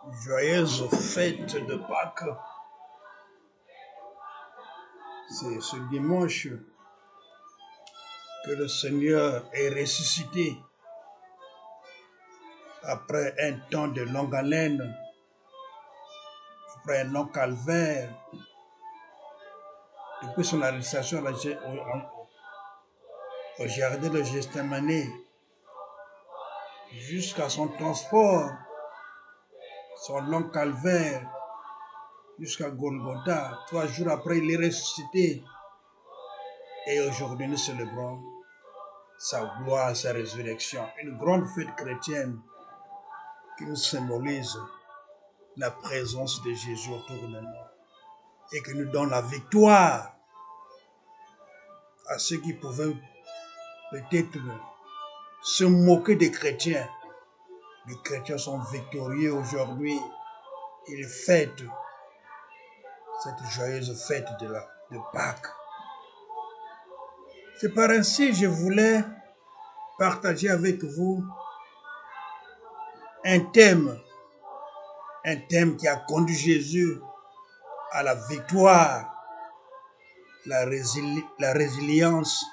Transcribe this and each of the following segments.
Joyeuse fête de Pâques. C'est ce dimanche que le Seigneur est ressuscité après un temps de longue haleine, après un long calvaire, depuis son arrestation au jardin de Gethsémani jusqu'à son transport, son long calvaire jusqu'à Golgotha. 3 jours après, il est ressuscité. Et aujourd'hui, nous célébrons sa gloire, sa résurrection. Une grande fête chrétienne qui nous symbolise la présence de Jésus autour de nous et qui nous donne la victoire à ceux qui pouvaient peut-être se moquer des chrétiens. Les chrétiens sont victorieux aujourd'hui. Ils fêtent cette joyeuse fête de Pâques. C'est par ainsi que je voulais partager avec vous un thème qui a conduit Jésus à la victoire, la résilience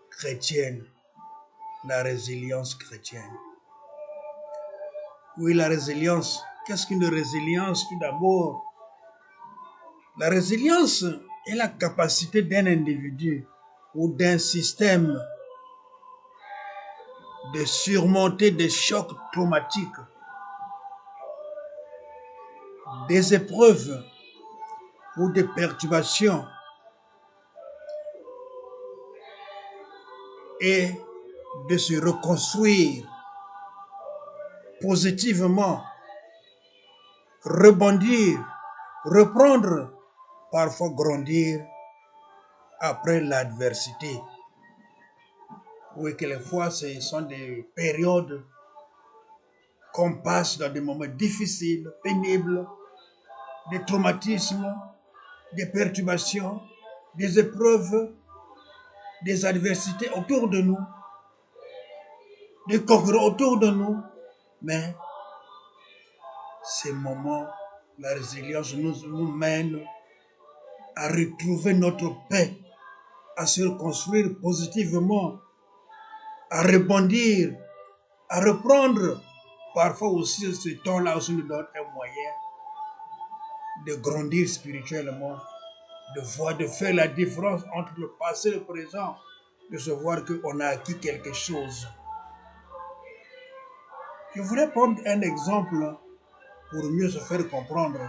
chrétienne. La résilience chrétienne. Oui, la résilience. Qu'est-ce qu'une résilience tout d'abord? La résilience est la capacité d'un individu ou d'un système de surmonter des chocs traumatiques, des épreuves ou des perturbations et de se reconstruire positivement, rebondir, reprendre, parfois grandir après l'adversité. Oui, quelquefois, ce sont des périodes qu'on passe dans des moments difficiles, pénibles, des traumatismes, des perturbations, des épreuves, des adversités autour de nous, des concurrents autour de nous. Mais ces moments, la résilience nous mène à retrouver notre paix, à se reconstruire positivement, à rebondir, à reprendre. Parfois aussi, ce temps-là aussi nous donne un moyen de grandir spirituellement, de faire la différence entre le passé et le présent, de se voir qu'on a acquis quelque chose. Je voudrais prendre un exemple pour mieux se faire comprendre.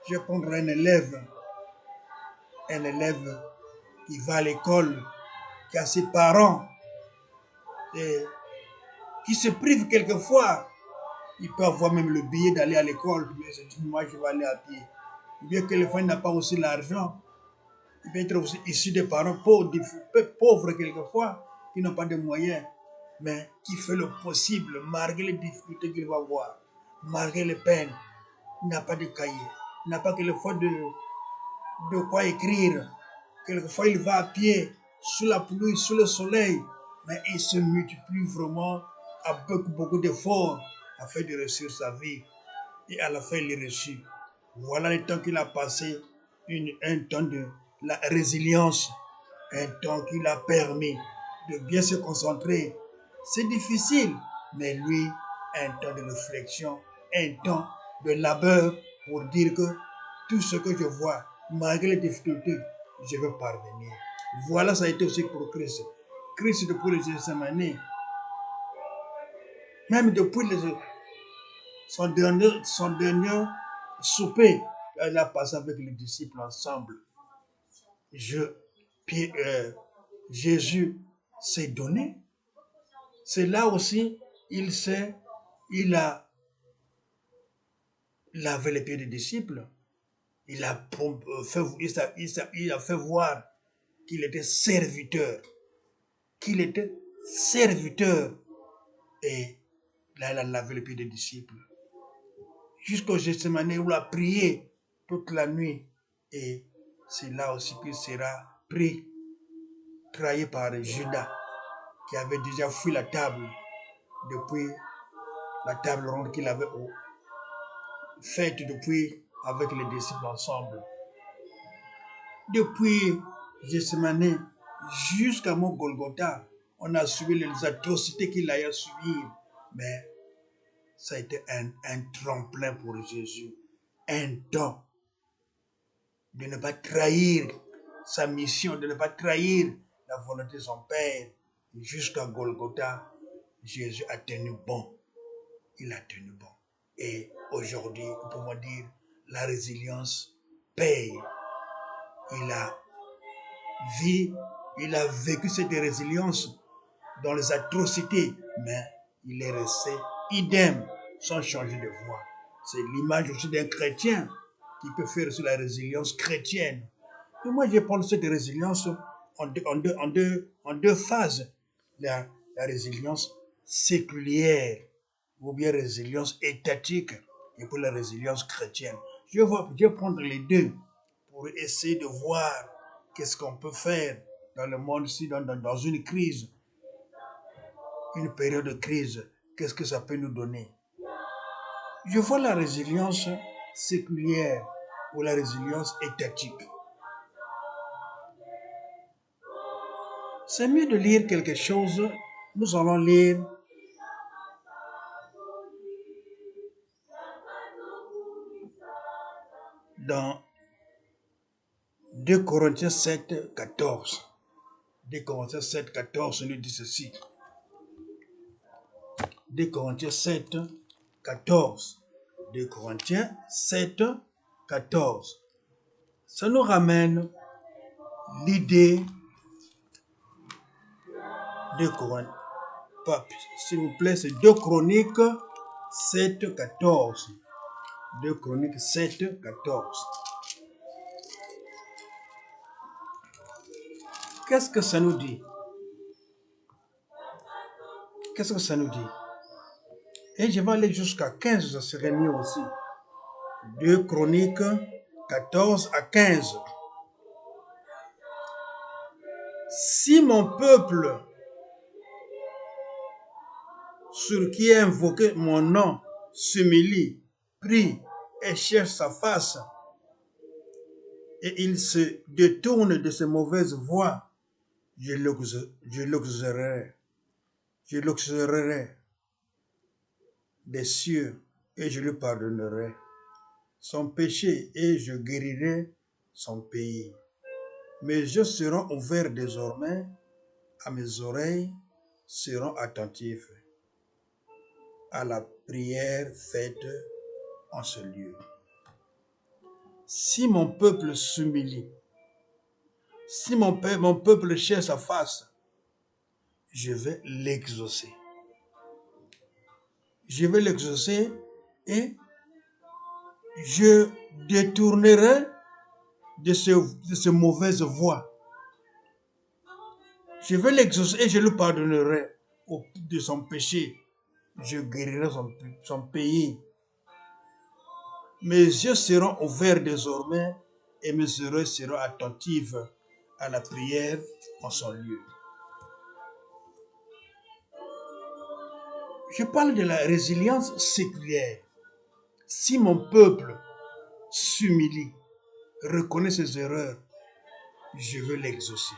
Je vais prendre un élève qui va à l'école, qui a ses parents et qui se prive quelquefois. Il peut avoir même le billet d'aller à l'école, puis il se dit, moi je vais aller à pied. Ou bien quelquefois il n'a pas aussi l'argent. Il peut être aussi issu des parents pauvres quelquefois, qui n'ont pas de moyens, mais qui fait le possible, malgré les difficultés qu'il va avoir, malgré les peines. Il n'a pas de cahier, il n'a pas quelquefois de quoi écrire. Quelquefois il va à pied, sous la pluie, sous le soleil, mais il se multiplie vraiment avec beaucoup d'efforts afin de réussir sa vie. Et à la fin, il est reçu. Voilà le temps qu'il a passé, un temps de la résilience, un temps qui l'a permis de bien se concentrer. C'est difficile, mais lui, un temps de réflexion, un temps de labeur pour dire que tout ce que je vois, malgré les difficultés, je veux parvenir. Voilà, ça a été aussi pour Christ. Christ, depuis le Gethsémani, même depuis son dernier souper, il a passé avec les disciples ensemble. Jésus s'est donné. C'est là aussi, il a lavé les pieds des disciples. Il a fait voir qu'il était serviteur. Et là, il a lavé les pieds des disciples. Jusqu'au Gethsémani, où il a prié toute la nuit. Et c'est là aussi qu'il sera pris, trahi par Judas, qui avait déjà fui la table depuis la table ronde qu'il avait faite depuis avec les disciples ensemble. Depuis Gethsemane jusqu'à mon Golgotha, on a subi les atrocités qu'il a subies. Mais ça a été un tremplin pour Jésus, un don de ne pas trahir sa mission, de ne pas trahir la volonté de son Père. Jusqu'à Golgotha, Jésus a tenu bon. Il a tenu bon. Et aujourd'hui, nous pouvons dire, la résilience paye. Il a vécu cette résilience dans les atrocités, mais il est resté idem, sans changer de voie. C'est l'image aussi d'un chrétien qui peut faire sur la résilience chrétienne. Et moi, je prends cette résilience en deux phases. La résilience séculière, ou bien résilience étatique, et pour la résilience chrétienne. Je vais prendre les deux pour essayer de voir qu'est-ce qu'on peut faire dans le monde, si dans une crise, une période de crise, qu'est-ce que ça peut nous donner. Je vois la résilience séculière ou la résilience étatique. C'est mieux de lire quelque chose. Nous allons lire dans 2 Corinthiens 7, 14. 2 Corinthiens 7, 14 nous dit ceci. 2 Corinthiens 7, 14. 2 Corinthiens 7, 14. Ça nous ramène l'idée de Corinthiens. S'il vous plaît, c'est 2 Chroniques 7, 14. 2 Chroniques 7, 14. Qu'est-ce que ça nous dit? Qu'est-ce que ça nous dit? Et je vais aller jusqu'à 15, ça serait mieux aussi. 2 Chroniques 14 à 15. Si mon peuple, sur qui est invoqué mon nom, s'humilie, prie et cherche sa face, et il se détourne de ses mauvaises voies, je l'exaucerai des cieux et je lui pardonnerai son péché et je guérirai son pays. Mes yeux seront ouverts désormais, à mes oreilles seront attentifs à la prière faite en ce lieu. Si mon peuple s'humilie, si mon peuple cherche sa face, je vais l'exaucer. Je vais l'exaucer et je détournerai de ces mauvaises voies. Je vais l'exaucer et je lui pardonnerai de son péché. Je guérirai son pays. Mes yeux seront ouverts désormais et mes oreilles seront attentives à la prière en son lieu. Je parle de la résilience séculière. Si mon peuple s'humilie, reconnaît ses erreurs, je veux l'exaucer.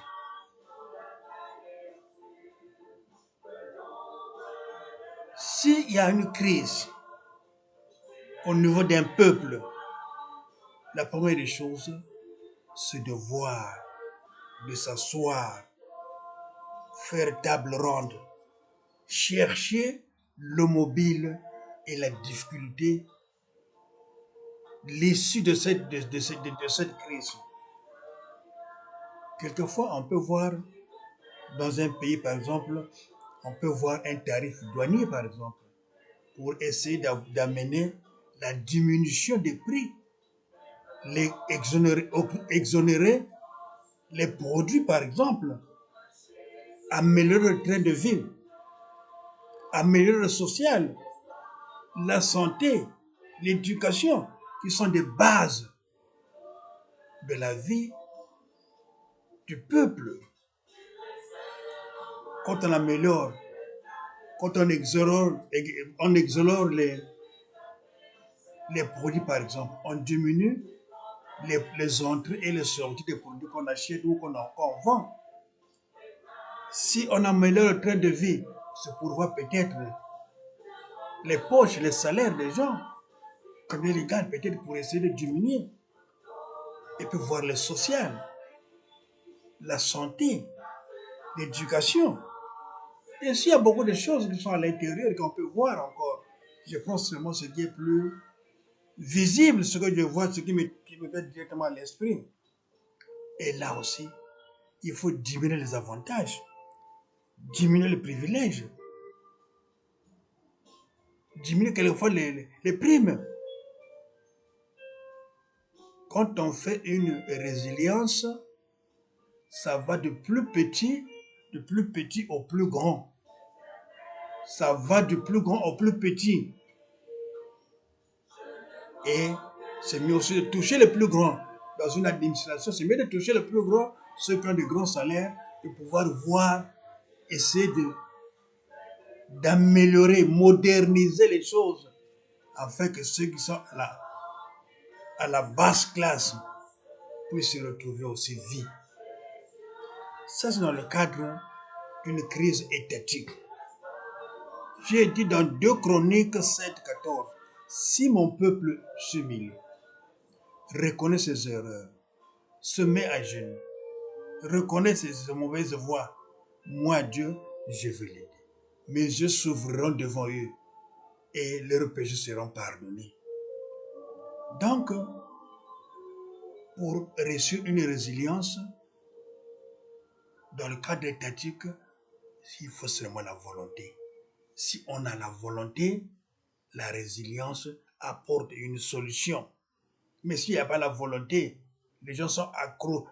S'il y a une crise au niveau d'un peuple, la première des choses, c'est de voir, de s'asseoir, faire table ronde, chercher le mobile et la difficulté, l'issue de cette crise. Quelquefois, on peut voir dans un pays, par exemple, on peut voir un tarif douanier, par exemple, pour essayer d'amener la diminution des prix, exonérer les produits, par exemple, améliorer le train de vie, améliorer le social, la santé, l'éducation, qui sont des bases de la vie du peuple. Quand on améliore, quand on exonère les produits, par exemple, on diminue les entrées et les sorties des produits qu'on achète ou qu'on vend. Si on améliore le train de vie, c'est pour voir peut-être les poches, les salaires des gens, combien les gagnent, peut-être pour essayer de diminuer. Et puis voir le social, la santé, l'éducation. Et s'il y a beaucoup de choses qui sont à l'intérieur qu'on peut voir encore, je pense seulement ce qui est plus visible, ce que je vois, ce qui me vient directement à l'esprit. Et là aussi, il faut diminuer les avantages, diminuer les privilèges, diminuer quelquefois les primes. Quand on fait une résilience, ça va de plus petit au plus grand. Ça va du plus grand au plus petit. Et c'est mieux aussi de toucher le plus grand. Dans une administration, c'est mieux de toucher le plus grand, ceux qui ont de grands salaires, de pouvoir voir, essayer d'améliorer, moderniser les choses, afin que ceux qui sont à la basse classe puissent se retrouver aussi vite. Ça, c'est dans le cadre d'une crise étatique. J'ai dit dans 2 Chroniques 7-14, si mon peuple s'humilie, reconnaît ses erreurs, se met à genoux, reconnaît ses mauvaises voies, moi Dieu, je vais l'aider. Mes yeux s'ouvriront devant eux et leurs péchés seront pardonnés. Donc, pour réussir une résilience, dans le cadre étatique, il faut seulement la volonté. Si on a la volonté, la résilience apporte une solution. Mais s'il n'y a pas la volonté, les gens sont accros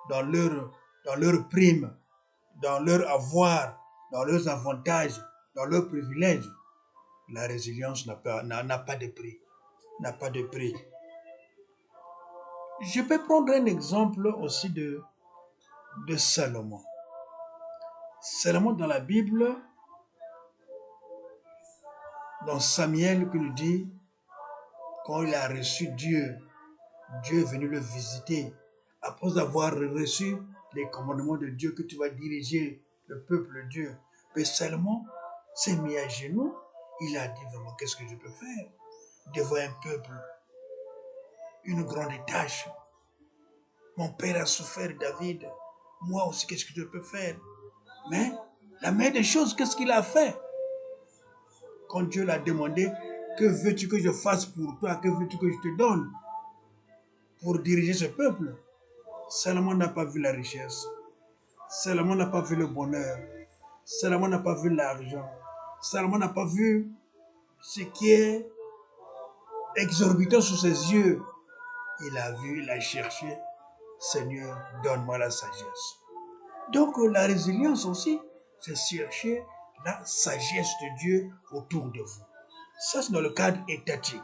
dans leur prime, dans leur avoir, dans leurs avantages, dans leurs privilèges. La résilience n'a pas de prix. N'a pas de prix. Je peux prendre un exemple aussi de Salomon. Salomon dans la Bible, dans Samuel, qui nous dit, quand il a reçu Dieu, Dieu est venu le visiter. Après avoir reçu les commandements de Dieu, que tu vas diriger le peuple de Dieu. Mais Salomon s'est mis à genoux. Il a dit vraiment, qu'est-ce que je peux faire devant un peuple, une grande tâche. Mon père a souffert, David. Moi aussi, qu'est-ce que je peux faire? Mais la meilleure des choses, qu'est-ce qu'il a fait? Quand Dieu l'a demandé, que veux-tu que je fasse pour toi? Que veux-tu que je te donne pour diriger ce peuple? Salomon n'a pas vu la richesse. Salomon n'a pas vu le bonheur. Salomon n'a pas vu l'argent. Salomon n'a pas vu ce qui est exorbitant sous ses yeux. Il a vu, il a cherché. Seigneur, donne-moi la sagesse. Donc la résilience aussi, c'est chercher la sagesse de Dieu autour de vous. Ça, c'est dans le cadre étatique.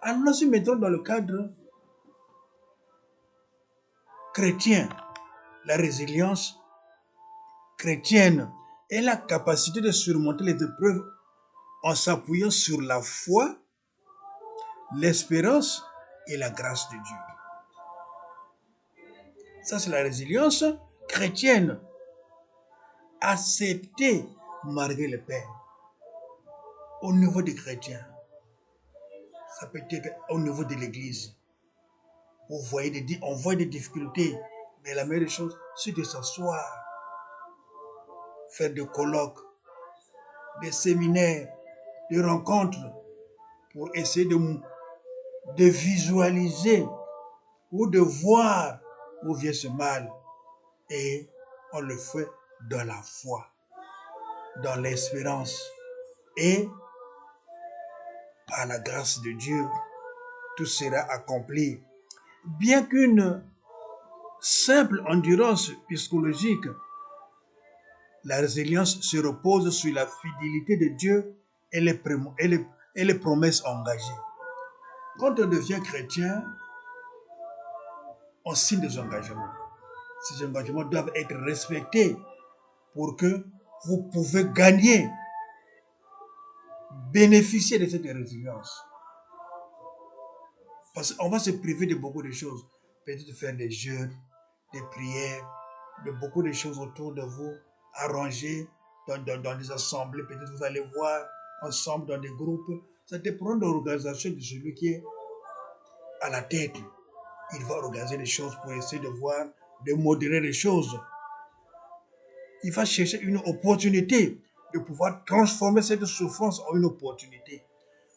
Alors, si mettons dans le cadre chrétien, la résilience chrétienne est la capacité de surmonter les épreuves en s'appuyant sur la foi, l'espérance et la grâce de Dieu. Ça, c'est la résilience chrétienne. Accepter malgré le peine. Au niveau des chrétiens, ça peut être au niveau de l'église. On voit des difficultés, mais la meilleure chose, c'est de s'asseoir, faire des colloques, des séminaires, des rencontres, pour essayer de visualiser ou de voir où vient ce mal. Et on le fait dans la foi, dans l'espérance. Et par la grâce de Dieu, tout sera accompli. Bien qu'une simple endurance psychologique, la résilience se repose sur la fidélité de Dieu et les promesses engagées. Quand on devient chrétien, on signe des engagements. Ces engagements doivent être respectés pour que vous pouvez gagner, bénéficier de cette résilience. Parce qu'on va se priver de beaucoup de choses. Peut-être de faire des jeûnes, des prières, de beaucoup de choses autour de vous, arrangées dans des assemblées. Peut-être vous allez voir ensemble dans des groupes. Ça dépend de l'organisation de celui qui est à la tête. Il va organiser des choses pour essayer de voir, de modérer les choses. Il va chercher une opportunité de pouvoir transformer cette souffrance en une opportunité.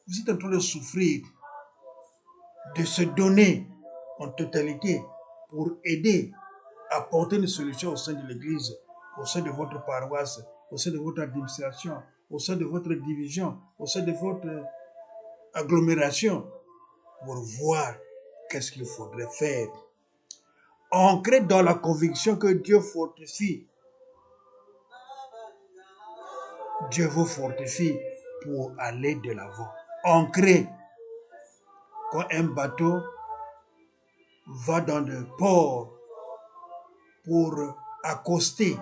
Vous êtes en train de souffrir, de se donner en totalité pour aider, apporter une solution au sein de l'Église, au sein de votre paroisse, au sein de votre administration, au sein de votre division, au sein de votre agglomération, pour voir qu'est-ce qu'il faudrait faire. Ancré dans la conviction que Dieu fortifie. Dieu vous fortifie pour aller de l'avant. Ancré. Quand un bateau va dans le port pour accoster,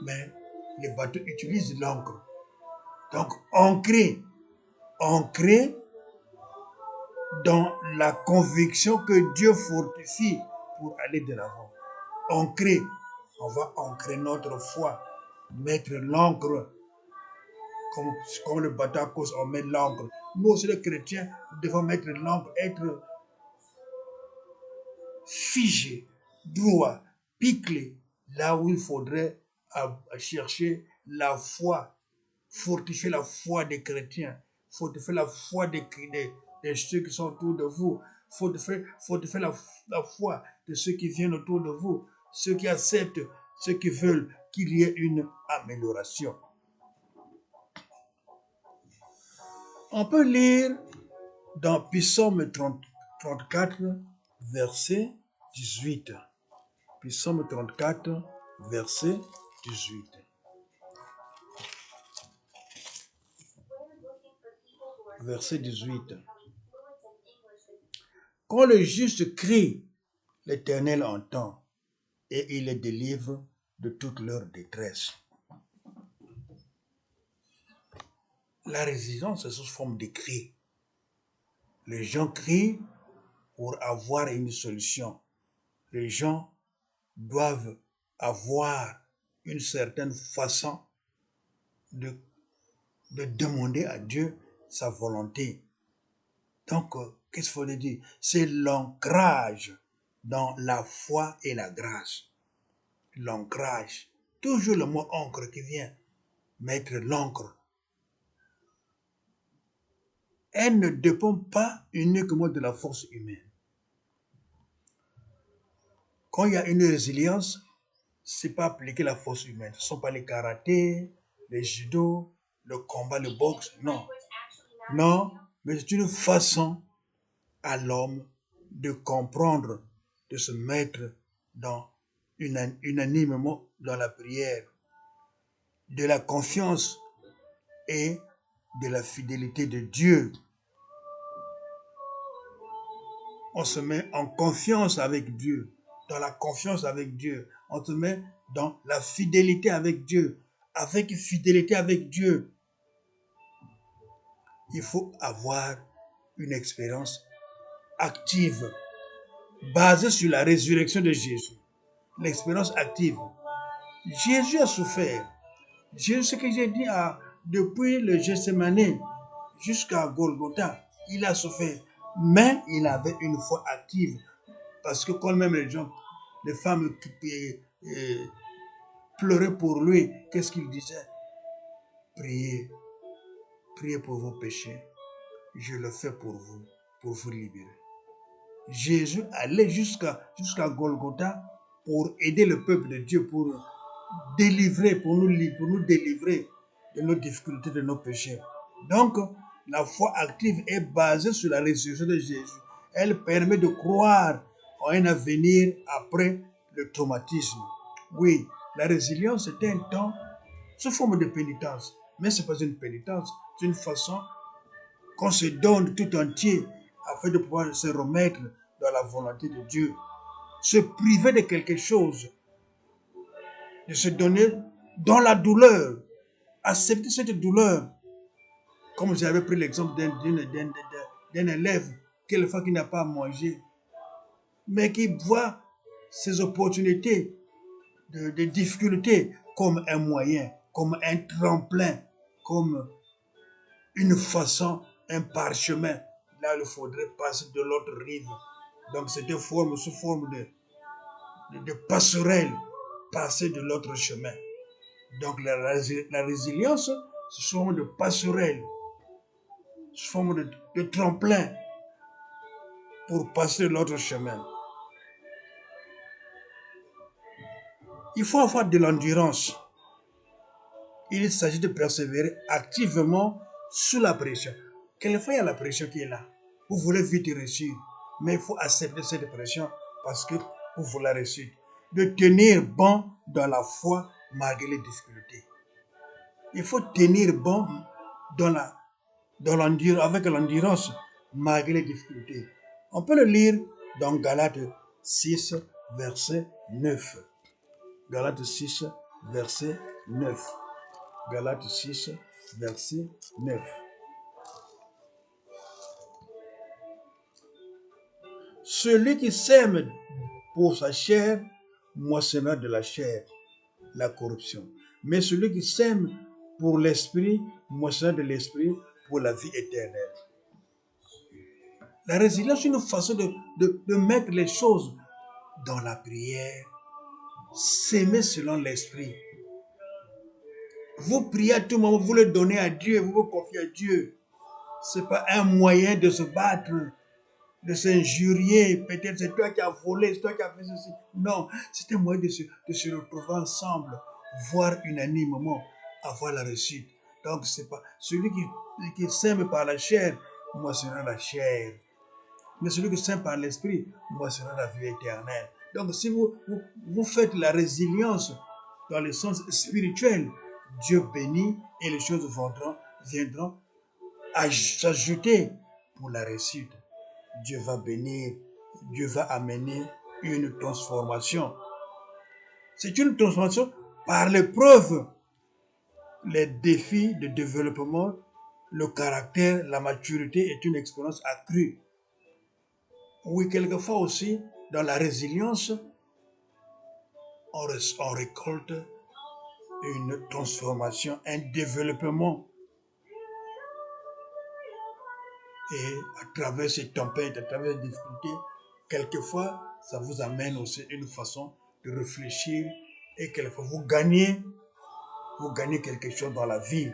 mais le bateau utilise l'ancre. Donc, ancré dans la conviction que Dieu fortifie pour aller de l'avant. Ancré, on va ancrer notre foi, mettre l'ancre, comme le bateau accoste, on met l'ancre. Nous aussi les chrétiens, nous devons mettre l'ancre, être figé, droit, piclé, là où il faudrait chercher la foi, fortifier la foi des chrétiens, fortifier la foi des ceux qui sont autour de vous, fortifier la foi de ceux qui viennent autour de vous, ceux qui acceptent, ceux qui veulent qu'il y ait une amélioration. On peut lire dans Psaume 34, verset 18. Psaume 34, verset 18. Verset 18. Quand le juste crie, l'Éternel entend et il les délivre de toute leur détresse. La résilience est sous forme de cri. Les gens crient pour avoir une solution. Les gens doivent avoir une certaine façon de demander à Dieu sa volonté. Donc, qu'est-ce qu'il faut dire? C'est l'ancrage dans la foi et la grâce. L'ancrage. Toujours le mot ancre qui vient. Mettre l'ancre. Elle ne dépend pas uniquement de la force humaine. Quand il y a une résilience, ce n'est pas appliquer la force humaine. Ce ne sont pas les karatés, les judo, le combat, le boxe. Non. Non, mais c'est une façon à l'homme de comprendre, de se mettre unanimement dans la prière, de la confiance et de la fidélité de Dieu. On se met en confiance avec Dieu, dans la confiance avec Dieu. On se met dans la fidélité avec Dieu. Avec fidélité avec Dieu, il faut avoir une expérience active, basée sur la résurrection de Jésus. L'expérience active. Jésus a souffert. Jésus, ce que j'ai dit, depuis le Gethsémani jusqu'à Golgotha, il a souffert. Mais il avait une foi active. Parce que quand même les femmes pleuraient pour lui, qu'est-ce qu'il disait? Priez, priez pour vos péchés. Je le fais pour vous libérer. Jésus allait jusqu'à Golgotha pour aider le peuple de Dieu, pour délivrer, pour nous délivrer de nos difficultés, de nos péchés. Donc, la foi active est basée sur la résurrection de Jésus. Elle permet de croire en un avenir après le traumatisme. Oui, la résilience est un temps sous forme de pénitence. Mais ce n'est pas une pénitence, c'est une façon qu'on se donne tout entier afin de pouvoir se remettre dans la volonté de Dieu. Se priver de quelque chose, de se donner dans la douleur, accepter cette douleur. Comme j'avais pris l'exemple d'un élève quelquefois qui n'a pas à manger, mais qui voit ces opportunités de difficultés comme un moyen, comme un tremplin, comme une façon, un parchemin. Là, il faudrait passer de l'autre rive. Donc, c'était sous forme de passerelle, passer de l'autre chemin. Donc, la résilience, sous forme de passerelle, sous forme de tremplin pour passer de l'autre chemin. Il faut avoir de l'endurance. Il s'agit de persévérer activement sous la pression. Quelquefois, il y a la pression qui est là. Vous voulez vite réussir, mais il faut accepter cette pression parce que vous voulez réussir. De tenir bon dans la foi malgré les difficultés. Il faut tenir bon avec l'endurance malgré les difficultés. On peut le lire dans Galates 6, verset 9. Galates 6, verset 9. Galates 6, verset 9. Celui qui sème pour sa chair moissonnera de la chair, la corruption. Mais celui qui sème pour l'esprit moissonnera de l'esprit pour la vie éternelle. La résilience est une façon de mettre les choses dans la prière, s'aimer selon l'esprit. Vous priez à tout moment, vous le donnez à Dieu, vous vous confiez à Dieu. Ce n'est pas un moyen de se battre, de s'injurier. Peut-être c'est toi qui as volé, c'est toi qui as fait ceci. Non, c'est un moyen de se retrouver ensemble, voir unanimement, avoir la réussite. Donc, c'est pas celui qui sème par la chair, moi sera la chair. Mais celui qui sème par l'esprit, moi sera la vie éternelle. Donc, si vous faites la résilience dans le sens spirituel, Dieu bénit et les choses viendront à s'ajouter pour la réussite. Dieu va bénir, Dieu va amener une transformation. C'est une transformation par l'épreuve, les défis de développement, le caractère, la maturité est une expérience accrue. Oui, quelquefois aussi, dans la résilience, on récolte une transformation, un développement. Et à travers ces tempêtes, à travers ces difficultés, quelquefois, ça vous amène aussi une façon de réfléchir et quelquefois vous gagnez quelque chose dans la vie.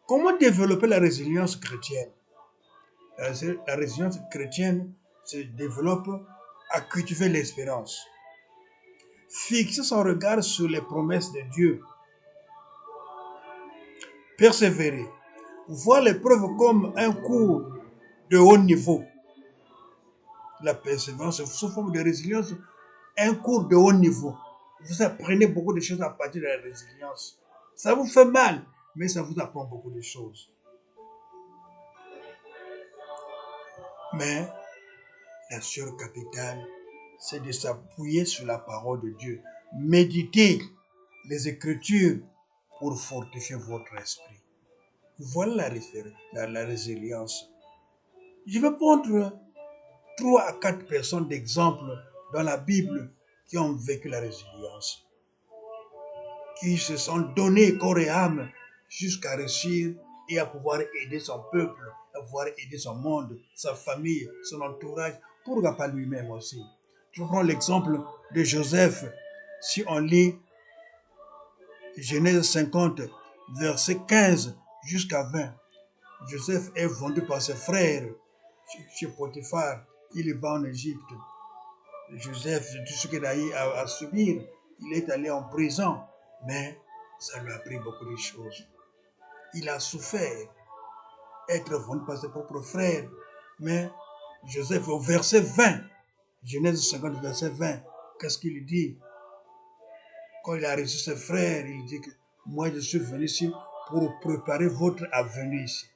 Comment développer la résilience chrétienne? La résilience chrétienne se développe à cultiver l'espérance. Fixer son regard sur les promesses de Dieu. Persévérer. Voir l'épreuve comme un cours de haut niveau. La persévérance sous forme de résilience, un cours de haut niveau. Vous apprenez beaucoup de choses à partir de la résilience. Ça vous fait mal, mais ça vous apprend beaucoup de choses. Mais la seule capitale, c'est de s'appuyer sur la parole de Dieu. Méditez les Écritures pour fortifier votre esprit. Voilà la résilience. Je vais prendre 3 à 4 personnes d'exemple dans la Bible qui ont vécu la résilience, qui se sont donnés corps et âme jusqu'à réussir et à pouvoir aider son peuple, à pouvoir aider son monde, sa famille, son entourage, pourquoi pas lui-même aussi. Je prends l'exemple de Joseph. Si on lit Genèse 50, verset 15 jusqu'à 20, Joseph est vendu par ses frères chez Potiphar. Il va en Égypte. Joseph, tout ce qu'il a eu à subir, il est allé en prison, mais ça lui a pris beaucoup de choses. Il a souffert, être vendu par ses propres frères, mais Joseph, au verset 20, Genèse 50, verset 20, qu'est-ce qu'il dit? Quand il a reçu ses frères, il dit que moi je suis venu ici pour préparer votre avenue ici.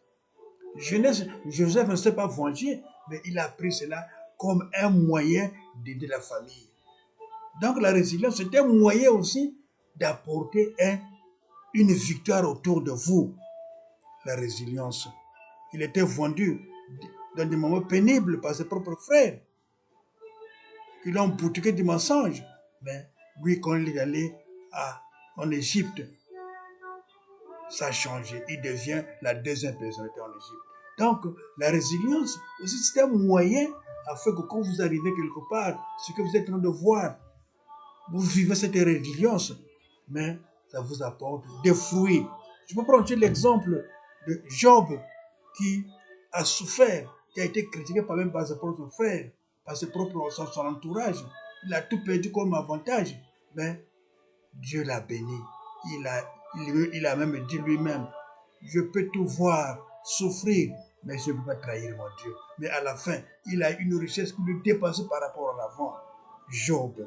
Joseph ne s'est pas vengé, mais il a pris cela comme un moyen d'aider la famille. Donc la résilience, c'est un moyen aussi d'apporter une victoire autour de vous. La résilience. Il était vendu, dans des moments pénibles par ses propres frères, qui l'ont boutiqué du mensonge. Mais lui, quand il est allé en Égypte, ça a changé. Il devient la deuxième personnalité en Égypte. Donc, la résilience, aussi, c'est un moyen afin que quand vous arrivez quelque part, ce que vous êtes en train de voir, vous vivez cette résilience, mais ça vous apporte des fruits. Je peux prendre l'exemple de Job qui a souffert, qui a été critiqué même par ses propres frères, par son entourage. Il a tout perdu comme avantage, mais Dieu l'a béni. Il a même dit lui-même, je peux tout voir, souffrir, mais je ne peux pas trahir mon Dieu. Mais à la fin, il a une richesse qui lui dépasse par rapport à l'avant. Job.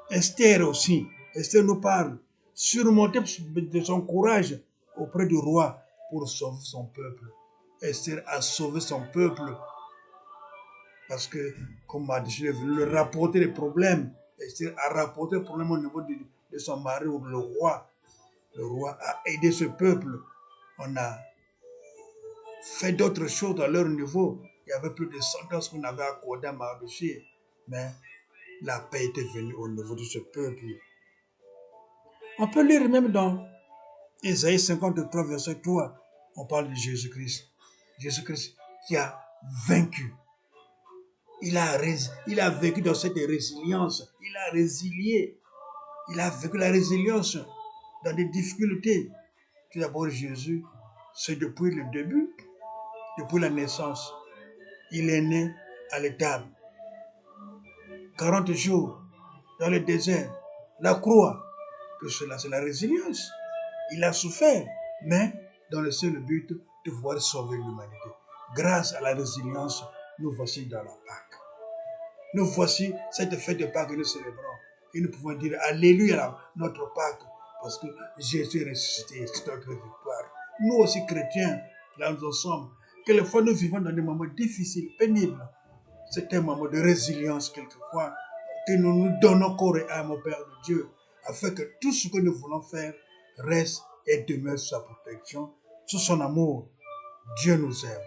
Esther aussi. Esther nous parle. Surmonter de son courage auprès du roi pour sauver son peuple. Esther a sauvé son peuple parce que, comme Mardochée est venu le rapporter les problèmes, Esther a rapporté le problème au niveau de son mari ou le roi. Le roi a aidé ce peuple. On a fait d'autres choses à leur niveau. Il y avait plus de sentences qu'on avait accordées à Mardochée. Mais la paix était venue au niveau de ce peuple. On peut lire même dans Ésaïe 53, verset 3, on parle de Jésus-Christ. Jésus-Christ qui a vaincu. Il a vécu dans cette résilience. Il a résilié. Il a vécu la résilience dans des difficultés. Tout d'abord, Jésus, c'est depuis le début, depuis la naissance. Il est né à l'étable. 40 jours dans le désert. La croix, que cela, c'est la résilience. Il a souffert, mais dans le seul but de pouvoir sauver l'humanité. Grâce à la résilience, nous voici dans la Pâque. Nous voici cette fête de Pâques que nous célébrons. Et nous pouvons dire Alléluia, notre Pâque, parce que Jésus est ressuscité, c'est notre victoire. Nous aussi, chrétiens, là nous en sommes, quelquefois nous vivons dans des moments difficiles, pénibles. C'est un moment de résilience, quelquefois, que nous nous donnons corps et âme au Père de Dieu, afin que tout ce que nous voulons faire reste et demeure sous sa protection, sous son amour. Dieu nous aime,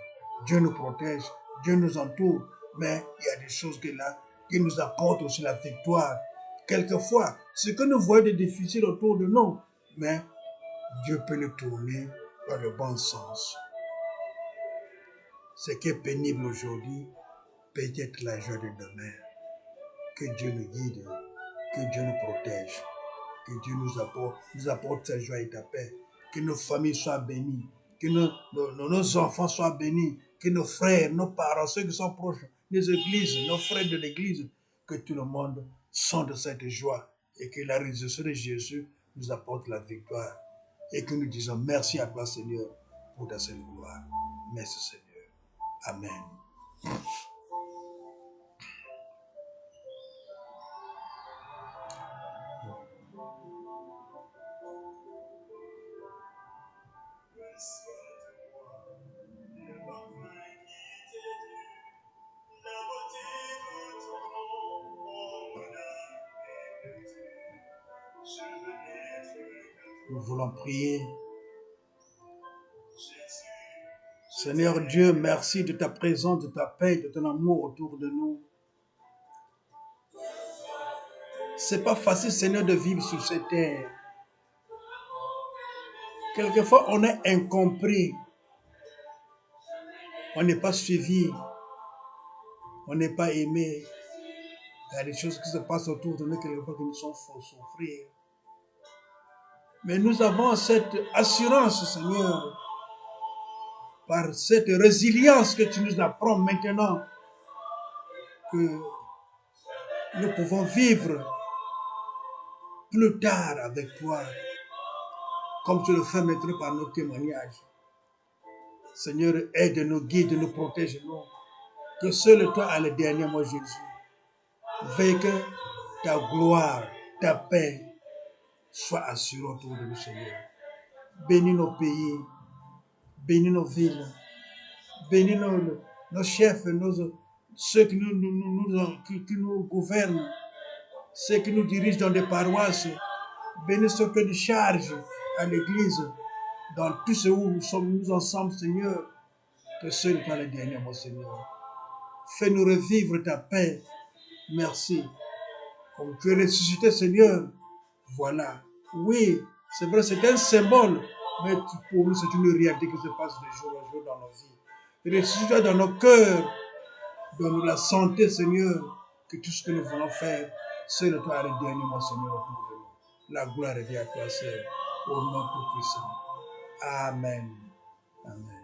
Dieu nous protège, Dieu nous entoure, mais il y a des choses qui nous apportent aussi la victoire. Quelquefois, ce que nous voyons de difficile autour de nous, mais Dieu peut le tourner dans le bon sens. Ce qui est pénible aujourd'hui peut être la joie de demain. Que Dieu nous guide, que Dieu nous protège, que Dieu nous apporte sa joie et ta paix, que nos familles soient bénies, que nos enfants soient bénis, que nos frères, nos parents, ceux qui sont proches des églises, nos frères de l'église, que tout le monde sente cette joie et que la résurrection de Jésus nous apporte la victoire et que nous disons merci à toi Seigneur pour ta sainte gloire. Merci Seigneur. Amen. Nous voulons prier. Seigneur Dieu, merci de ta présence, de ta paix, de ton amour autour de nous. C'est pas facile, Seigneur, de vivre sur cette terre. Quelquefois, on est incompris. On n'est pas suivi. On n'est pas aimé. Il y a des choses qui se passent autour de nous, quelquefois, qui nous font souffrir. Mais nous avons cette assurance, Seigneur, par cette résilience que tu nous apprends maintenant, que nous pouvons vivre plus tard avec toi, comme tu le fais maintenant par nos témoignages. Seigneur, aide-nous, guide-nous, protège-nous. Que seul toi a le dernier mot, Jésus. Veille que ta gloire, ta paix soit assurée autour de nous, Seigneur. Bénis nos pays, bénis nos villes, bénis nos chefs, ceux qui nous gouvernent, ceux qui nous dirigent dans des paroisses. Bénis ceux que nous charges à l'église, dans tout ce où nous sommes nous ensemble, Seigneur. que seul toi le dernier mot, Seigneur. Fais-nous revivre ta paix. Merci. Comme tu es ressuscité, Seigneur, voilà. Oui, c'est vrai, c'est un symbole, mais pour nous, c'est une réalité qui se passe de jour en jour dans nos vies. Ressuscite dans nos cœurs. Donne-nous la santé, Seigneur, que tout ce que nous voulons faire, seul toi le dernier mot, Seigneur, autour de nous. La gloire revient à toi seul, au nom tout puissant. Amen. Amen.